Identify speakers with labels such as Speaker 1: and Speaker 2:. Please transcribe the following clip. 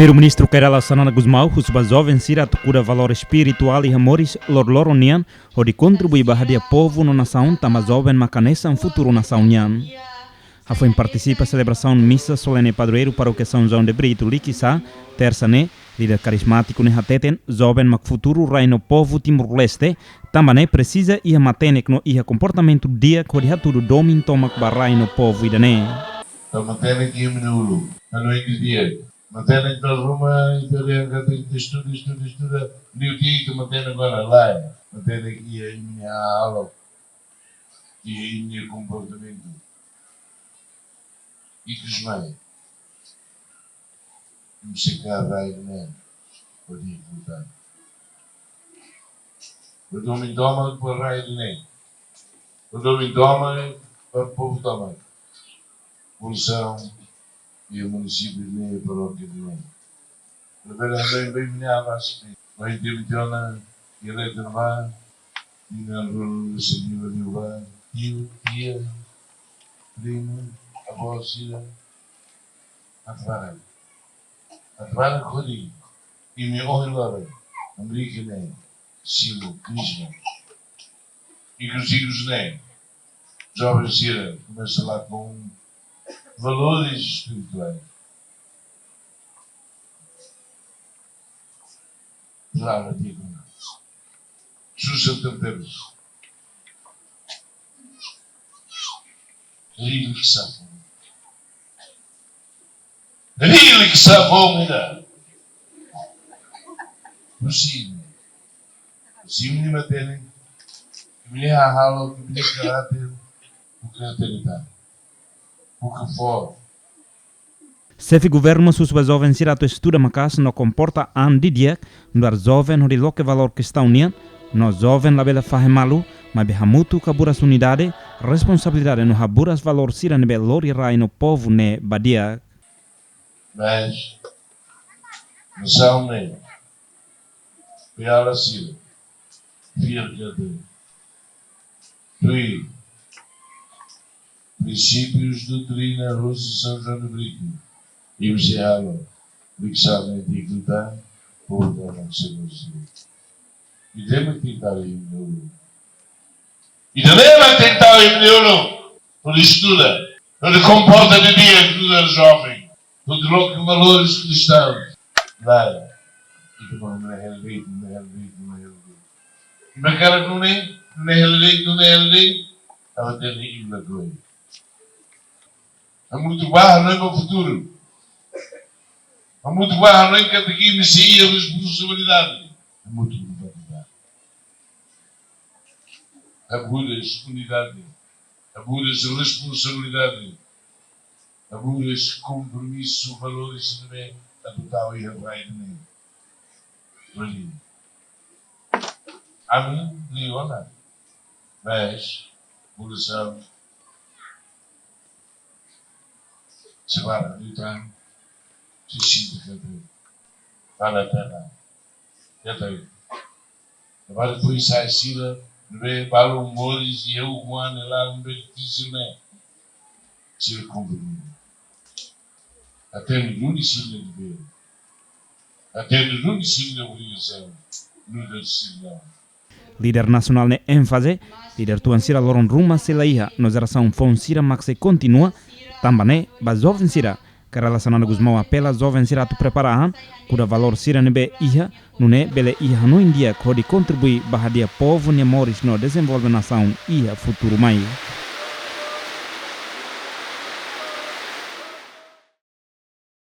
Speaker 1: Primeiro-ministro Kerala Sanana Gusmao husba jovem sira cura valor espiritual e amores lor nian, onde contribui bahadia povo na nação tama jovem macanesa um futuro nação nian. Foi participa celebração missa solene padroeiro para o que São João de Brito Liquissa, terça né, líder carismático ne hateten, jovem mak futuro reino povo Timor-Leste, também precisa ia matenek no ia comportamento dia que dia tudo domin tomak barai no povo idane.
Speaker 2: Matenek ia menulu, a noite dia. Matenek na Roma, italiana que estuda, new dia que matenek agora lá, matenek ia em minha aula, ia em meu comportamento. E que os mães me chegar aí, né? Pode ir voltar. O domínio toma para o raio, né? O domínio toma para o povo toma. Função e o município de para o que de na verdade, bem me avas. Vai ter mitona e eleita lá, e na rua seguiu ali o bar, tio, tia, primo. A voz ira a trabalhar com e me olhar americano silo crisma e que os filhos nem jovens ira começa lá com valores espirituais lá digo sustentáveis Rio que sabe Rio que sabe ainda. Possível de matéria, que me arralo, que me caráter, o que é tentar, o que for.
Speaker 1: Se o governo susba jovem sirato estuda macas no comporta andi dia, no jovem no loque valor que está unindo, no jovem la bela fahe malu, mas behamutu kaburas unidade, responsabilidade no haburas valor sira ne belori rai no povo ne badia.
Speaker 2: Mas, no são nem, piala sira, firga de, princípios de doutrina russa São João de Brito, e o Sealo, Lixane de Guta, por da Maximosia. E devem tentar ir no E devem tentar ir no por estuda, por comporta de dia que era jovem. Tudo louco com valores cristãos. Lá. E que não é realidade. E na cara não é realidade. Estava tendo ídola coisa. Há muito barro, não é para o futuro. Há muito barro, não é que aqui me saía a responsabilidade. Há muito responsabilidade. Aburas unidade. Aburas responsabilidade. Aburas compromisso, valores também, adotar e arrai de mim. Valide. A mim, Leona. Mas, população, se vai lutar, se sinta para a terra. Já está aí. Agora depois sai Sila, para o Mores e eu, o ano lá, no meio difícil, né? Se compromisso. Até no ensino de ver. Até no ensino de obrigação. No ensino.
Speaker 1: Líder nacional ne ênfase, líder tuansira loron ruma selaia, no geração fonsira maxe continua, também ba jovem sira, Kerala Sanana Gusmao apela jovem sira tu preparahan, kuda valor sira nebe iha, nune bele iha no india kodi contribui bahadia povo ne moris no desenvolve nação iha futuro mai.